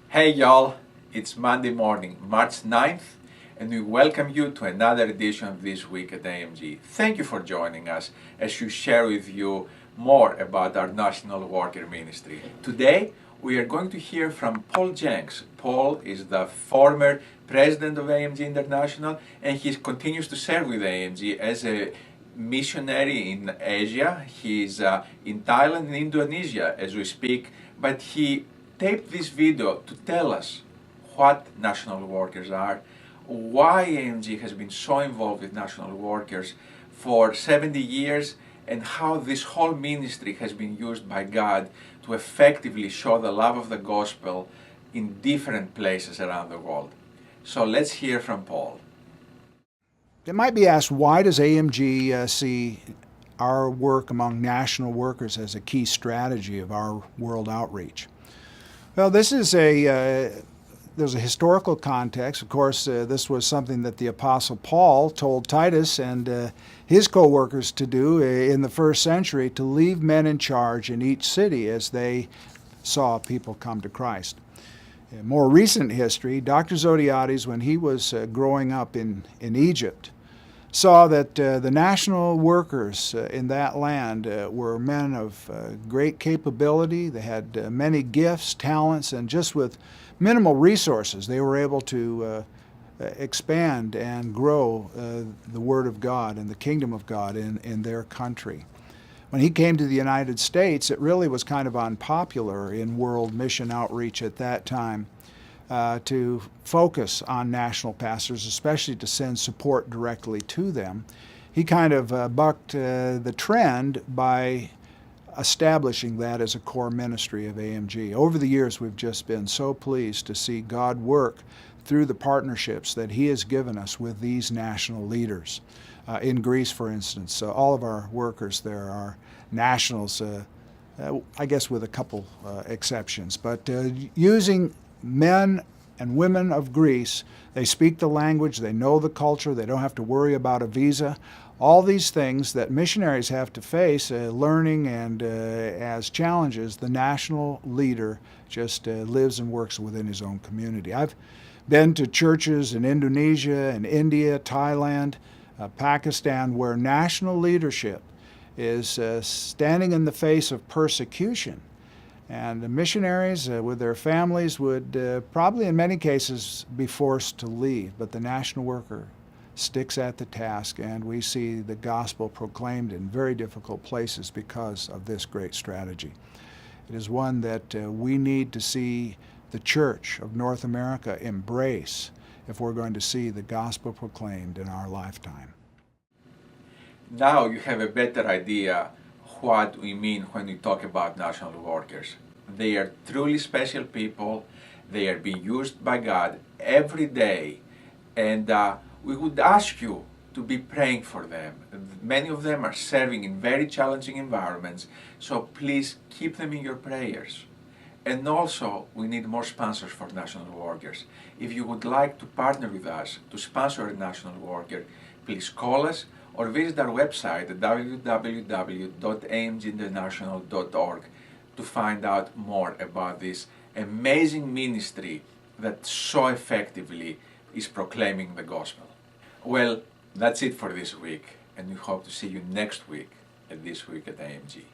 Hey y'all, it's Monday morning, March 9th, and we welcome you to another edition of This Week at AMG. Thank you for joining us as we share with you more about our National Worker Ministry. Today, we are going to hear from Paul Jenks. Paul is the former president of AMG International, and he continues to serve with AMG as a missionary in Asia. He's in Thailand and Indonesia as we speak, but he taped this video to tell us what national workers are, why AMG has been so involved with national workers for 70 years, and how this whole ministry has been used by God to effectively show the love of the gospel in different places around the world. So let's hear from Paul. It might be asked, why does AMG see our work among national workers as a key strategy of our world outreach? Well, there's a historical context. Of course, this was something that the Apostle Paul told Titus and his co-workers to do in the first century, to leave men in charge in each city as they saw people come to Christ. In more recent history, Dr. Zodhiates, when he was growing up in Egypt, saw that the national workers in that land were men of great capability. They had many gifts, talents, and just with minimal resources, they were able to expand and grow the Word of God and the kingdom of God in their country. When he came to the United States, it really was kind of unpopular in world mission outreach at that time to focus on national pastors, especially to send support directly to them. He kind of bucked the trend by establishing that as a core ministry of AMG. Over the years, we've just been so pleased to see God work through the partnerships that He has given us with these national leaders. In Greece, for instance, all of our workers there are nationals, I guess with a couple exceptions, but using men and women of Greece. They speak the language, they know the culture, they don't have to worry about a visa. All these things that missionaries have to face, learning and as challenges, the national leader just lives and works within his own community. I've been to churches in Indonesia and India, Thailand, Pakistan, where national leadership is standing in the face of persecution. And the missionaries with their families would probably in many cases be forced to leave, but the national worker sticks at the task, and we see the gospel proclaimed in very difficult places because of this great strategy. It is one that we need to see the Church of North America embrace if we're going to see the gospel proclaimed in our lifetime. Now you have a better idea what we mean when we talk about national workers. They are truly special people. They are being used by God every day, and we would ask you to be praying for them. Many of them are serving in very challenging environments, so please keep them in your prayers. And also, we need more sponsors for national workers. If you would like to partner with us to sponsor a national worker, please call us or visit our website at www.amginternational.org to find out more about this amazing ministry that so effectively is proclaiming the gospel. Well, that's it for this week, and we hope to see you next week at This Week at AMG.